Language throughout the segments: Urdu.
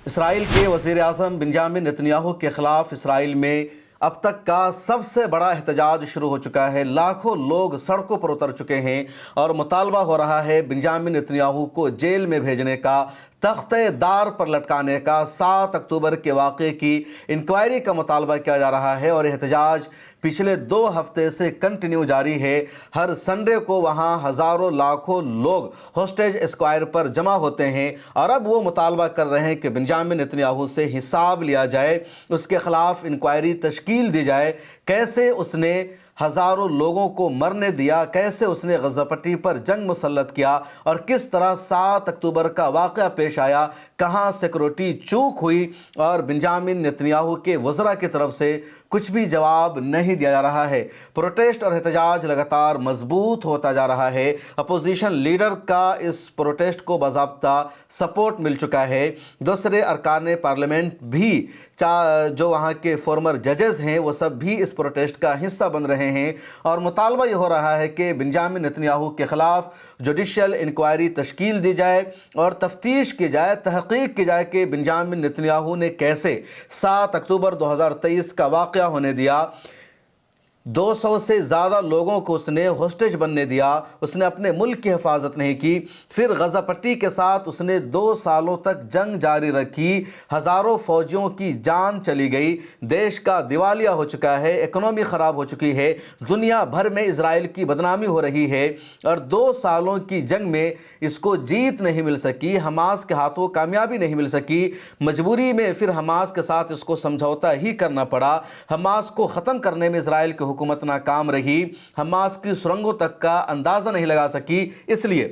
اسرائیل کے وزیر اعظم بنجامن نتنیاہو کے خلاف اسرائیل میں اب تک کا سب سے بڑا احتجاج شروع ہو چکا ہے۔ لاکھوں لوگ سڑکوں پر اتر چکے ہیں اور مطالبہ ہو رہا ہے بنجامن نتنیاہو کو جیل میں بھیجنے کا، تختہ دار پر لٹکانے کا۔ 7 اکتوبر کے واقعے کی انکوائری کا مطالبہ کیا جا رہا ہے اور احتجاج پچھلے 2 ہفتے سے کنٹینیو جاری ہے۔ ہر سنڈے کو وہاں ہزاروں لاکھوں لوگ ہوسٹیج اسکوائر پر جمع ہوتے ہیں اور اب وہ مطالبہ کر رہے ہیں کہ بنجامن نتنیاہو سے حساب لیا جائے، اس کے خلاف انکوائری تشکیل دی جائے۔ کیسے اس نے ہزاروں لوگوں کو مرنے دیا، کیسے اس نے غزہ پٹی پر جنگ مسلط کیا اور کس طرح 7 اکتوبر کا واقعہ پیش آیا، کہاں سیکورٹی چوک ہوئی اور بنجامن نتنیاہو کے وزراء کی طرف سے کچھ بھی جواب نہیں دیا جا رہا ہے۔ پروٹیسٹ اور احتجاج لگاتار مضبوط ہوتا جا رہا ہے۔ اپوزیشن لیڈر کا اس پروٹیسٹ کو باضابطہ سپورٹ مل چکا ہے۔ دوسرے ارکان پارلیمنٹ بھی جو وہاں کے فارمر ججز ہیں وہ سب بھی اس پروٹیسٹ کا حصہ بن رہے ہیں اور مطالبہ یہ ہو رہا ہے کہ بنجامن نتنیاہو کے خلاف جوڈیشل انکوائری تشکیل دی جائے اور تفتیش کی جائے، تحقیق کی جائے کہ بنجامن نتنیاہو نے کیسے 7 اکتوبر 2023 کا واقعہ ہونے دیا۔ 200 سے زیادہ لوگوں کو اس نے ہوسٹیج بننے دیا، اس نے اپنے ملک کی حفاظت نہیں کی، پھر غزہ پٹی کے ساتھ اس نے 2 سالوں تک جنگ جاری رکھی، ہزاروں فوجیوں کی جان چلی گئی، دیش کا دیوالیہ ہو چکا ہے، اکنومی خراب ہو چکی ہے، دنیا بھر میں اسرائیل کی بدنامی ہو رہی ہے اور 2 سالوں کی جنگ میں اس کو جیت نہیں مل سکی، حماس کے ہاتھوں کامیابی نہیں مل سکی، مجبوری میں پھر حماس کے ساتھ اس کو سمجھوتا ہی کرنا پڑا۔ حماس کو ختم کرنے میں اسرائیل کی حکومت ناکام رہی، حماس کی سرنگوں تک کا اندازہ نہیں لگا سکی۔ اس لیے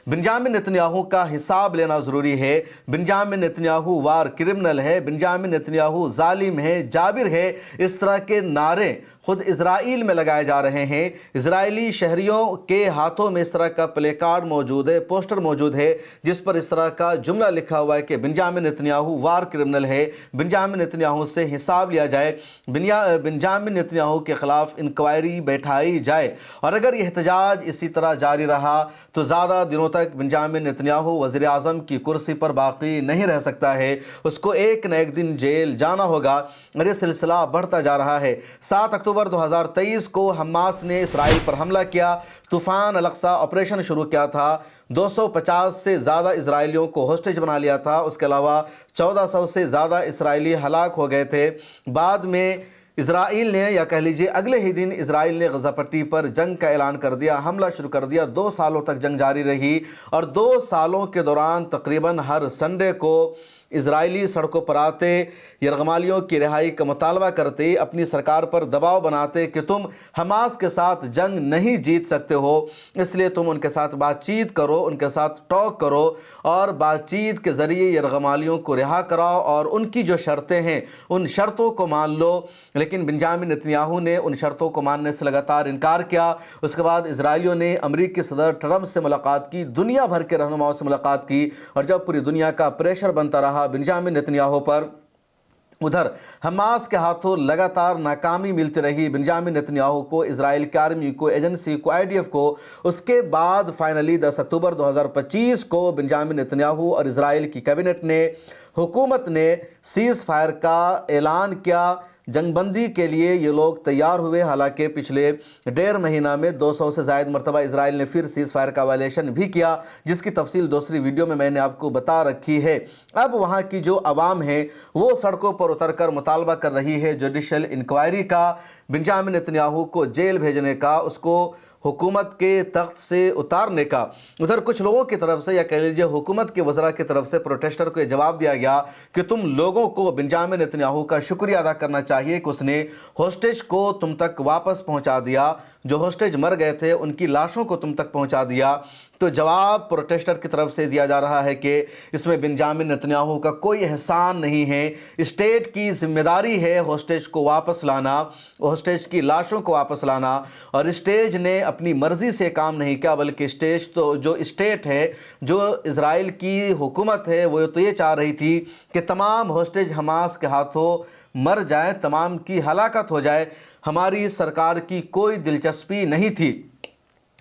بنجامن نتنیاہو کا حساب لینا ضروری ہے۔ بنجامن نتنیاہو وار کرمنل ہے، بنجامن نتنیاہو ظالم ہے، جابر ہے، اس طرح کے نعرے خود اسرائیل میں لگائے جا رہے ہیں۔ اسرائیلی شہریوں کے ہاتھوں میں اس طرح کا پلے کارڈ موجود ہے، پوسٹر موجود ہے جس پر اس طرح کا جملہ لکھا ہوا ہے کہ بنجامن نتنیاہو وار کرمنل ہے، بنجامن نتنیاہو سے حساب لیا جائے، بنجامن نتنیاہو کے خلاف انکوائری بیٹھائی جائے۔ اور اگر یہ احتجاج اسی طرح جاری رہا تو زیادہ دنوں تک بنجامن نتنیاہو وزیر اعظم کی کرسی پر باقی نہیں رہ سکتا ہے، اس کو ایک نہ ایک دن جیل جانا ہوگا اور یہ سلسلہ بڑھتا جا رہا ہے۔ 7 اکتوبر 2023 کو حماس نے اسرائیل پر حملہ کیا، طوفان الاقصی آپریشن شروع کیا تھا، 250 سے زیادہ اسرائیلیوں کو ہوسٹیج بنا لیا تھا، اس کے علاوہ 1400 سے زیادہ اسرائیلی ہلاک ہو گئے تھے۔ بعد میں اسرائیل نے یا کہہ لیجیے اگلے ہی دن اسرائیل نے غزہ پٹی پر جنگ کا اعلان کر دیا، حملہ شروع کر دیا۔ 2 سالوں تک جنگ جاری رہی اور 2 سالوں کے دوران تقریباً ہر سنڈے کو اسرائیلی سڑکوں پر آتے، یرغمالیوں کی رہائی کا مطالبہ کرتے، اپنی سرکار پر دباؤ بناتے کہ تم حماس کے ساتھ جنگ نہیں جیت سکتے ہو، اس لیے تم ان کے ساتھ بات چیت کرو، ان کے ساتھ ٹاک کرو اور بات چیت کے ذریعے یرغمالیوں کو رہا کراؤ اور ان کی جو شرطیں ہیں ان شرطوں کو مان لو۔ لیکن بنجامن نتنیاہو نے ان شرطوں کو ماننے سے لگاتار انکار کیا۔ اس کے بعد اسرائیلیوں نے امریکی صدر ٹرمپ سے ملاقات کی، دنیا بھر کے رہنماؤں سے ملاقات کی اور جب پوری دنیا کا پریشر بنتا رہا بنجامن نتنیاہو پر، ادھر حماس کے ہاتھوں لگاتار ناکامی ملتی رہی بنجامن نتنیاہو کو، اسرائیل کی آرمی کو، ایجنسی کو، IDF کو۔ اس کے بعد فائنلی 10 اکتوبر 2025 کو بنجامن نتنیاہو اور اسرائیل کی کابینٹ نے، حکومت نے سیز فائر کا اعلان کیا۔ جنگ بندی کے لیے یہ لوگ تیار ہوئے، حالانکہ پچھلے 1.5 مہینہ میں 200 سے زائد مرتبہ اسرائیل نے پھر سیز فائر کا وائلیشن بھی کیا، جس کی تفصیل دوسری ویڈیو میں نے آپ کو بتا رکھی ہے۔ اب وہاں کی جو عوام ہے وہ سڑکوں پر اتر کر مطالبہ کر رہی ہے جوڈیشل انکوائری کا، بنجامن نتنیاہو کو جیل بھیجنے کا، اس کو حکومت کے تخت سے اتارنے کا۔ ادھر کچھ لوگوں کی طرف سے یا کہہ لیجیے حکومت کے وزراء کی طرف سے پروٹیسٹر کو یہ جواب دیا گیا کہ تم لوگوں کو بنجامن نتنیاہو کا شکریہ ادا کرنا چاہیے کہ اس نے ہوسٹیج کو تم تک واپس پہنچا دیا، جو ہوسٹیج مر گئے تھے ان کی لاشوں کو تم تک پہنچا دیا۔ تو جواب پروٹیسٹر کی طرف سے دیا جا رہا ہے کہ اس میں بنجامن نتنیاہو کا کوئی احسان نہیں ہے، اسٹیٹ کی ذمہ داری ہے ہوسٹیج کو واپس لانا، ہوسٹیج کی لاشوں کو واپس لانا، اور اسٹیج نے اپنی مرضی سے کام نہیں کیا، بلکہ اسٹیج تو جو اسٹیٹ ہے، جو اسرائیل کی حکومت ہے، وہ تو یہ چاہ رہی تھی کہ تمام ہوسٹیج حماس کے ہاتھوں مر جائیں، تمام کی ہلاکت ہو جائے۔ ہماری سرکار کی کوئی دلچسپی نہیں تھی